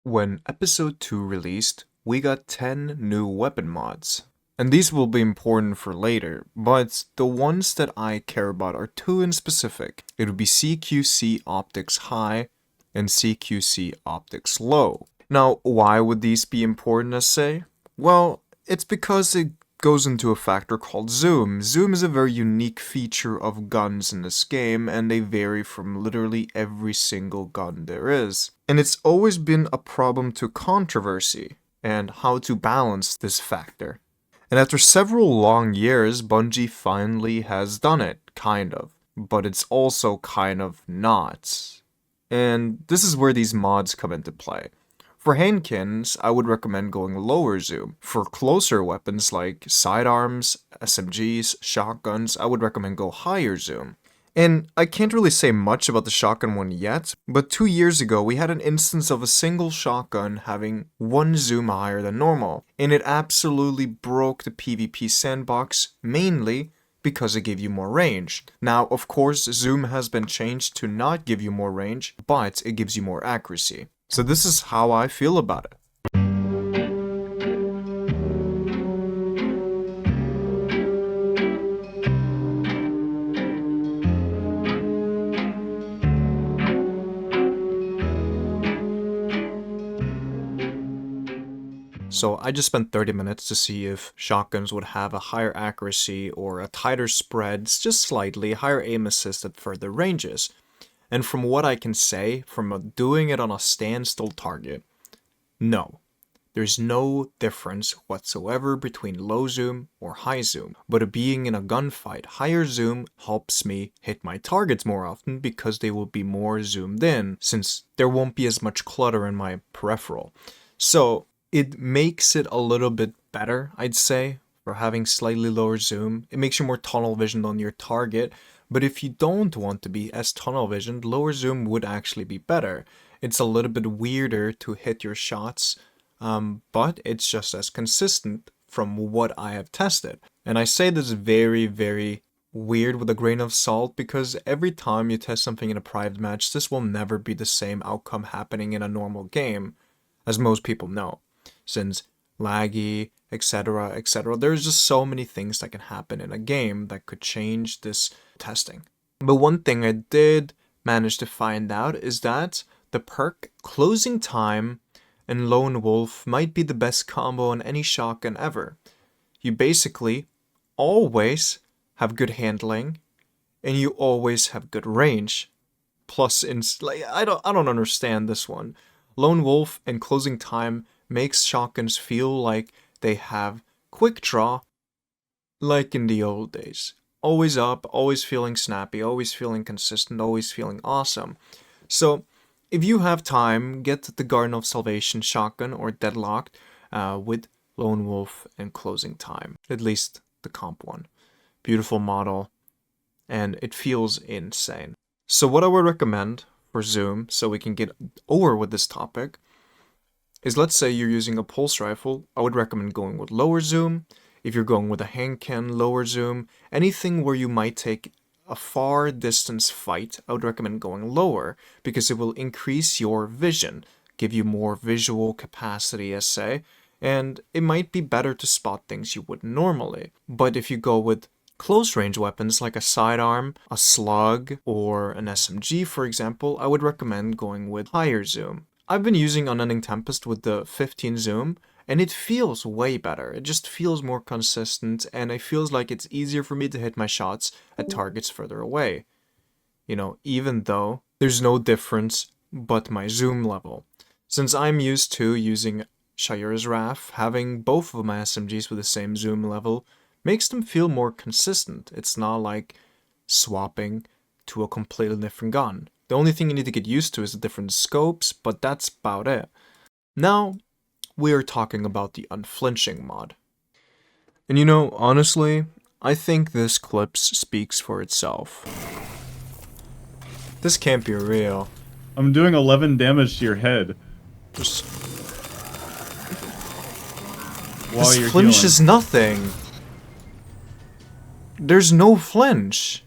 When Episode 2 released, we got 10 new weapon mods. And these will be important for later, but the ones that I care about are two in specific. It would be CQC Optics High and CQC Optics Low. Now, why would these be important, I say? Well, it's because it goes into a factor called zoom. Zoom is a very unique feature of guns in this game, and they vary from literally every single gun there is. And it's always been a problem to controversy, and how to balance this factor. And after several long years, Bungie finally has done it, kind of. But it's also kind of not. And this is where these mods come into play. For handguns, I would recommend going lower zoom. For closer weapons like sidearms, SMGs, shotguns, I would recommend go higher zoom. And I can't really say much about the shotgun one yet, but 2 years ago we had an instance of a single shotgun having one zoom higher than normal, and it absolutely broke the PvP sandbox, mainly because it gave you more range. Now, of course, zoom has been changed to not give you more range, but it gives you more accuracy. So this is how I feel about it. So I just spent 30 minutes to see if shotguns would have a higher accuracy or a tighter spread, just slightly, higher aim assist at further ranges. And from what I can say, from doing it on a standstill target, no. There's no difference whatsoever between low zoom or high zoom. But being in a gunfight, higher zoom helps me hit my targets more often because they will be more zoomed in, since there won't be as much clutter in my peripheral. So it makes it a little bit better, I'd say, for having slightly lower zoom. It makes you more tunnel visioned on your target. But if you don't want to be as tunnel visioned, lower zoom would actually be better. It's a little bit weirder to hit your shots, but it's just as consistent from what I have tested. And I say this very, very weird with a grain of salt because every time you test something in a private match, this will never be the same outcome happening in a normal game, as most people know. Since laggy, etc., etc. There's just so many things that can happen in a game that could change this testing. But one thing I did manage to find out is that the perk Closing Time and Lone Wolf might be the best combo in any shotgun ever. You basically always have good handling, and you always have good range. Plus, I don't understand this one. Lone Wolf and Closing Time makes shotguns feel like they have quick draw, like in the old days. Always up, always feeling snappy, always feeling consistent, always feeling awesome. So, if you have time, get the Garden of Salvation shotgun or Deadlocked with Lone Wolf and Closing Time. At least the comp one. Beautiful model, and it feels insane. So what I would recommend for zoom, so we can get over with this topic, is let's say you're using a pulse rifle, I would recommend going with lower zoom. If you're going with a handcan, lower zoom. Anything where you might take a far distance fight, I would recommend going lower because it will increase your vision, give you more visual capacity, as say, and it might be better to spot things you wouldn't normally. But if you go with close range weapons like a sidearm, a slug, or an SMG, for example, I would recommend going with higher zoom. I've been using Unending Tempest with the 15 zoom, and it feels way better. It just feels more consistent, and it feels like it's easier for me to hit my shots at targets further away. You know, even though there's no difference but my zoom level. Since I'm used to using Shayura's Wrath, having both of my SMGs with the same zoom level makes them feel more consistent. It's not like swapping to a completely different gun. The only thing you need to get used to is the different scopes, but that's about it. Now, we are talking about the Unflinching mod. And you know, honestly, I think this clip speaks for itself. This can't be real. I'm doing 11 damage to your head. Just... While this you're flinch healing. is nothing. There's no flinch.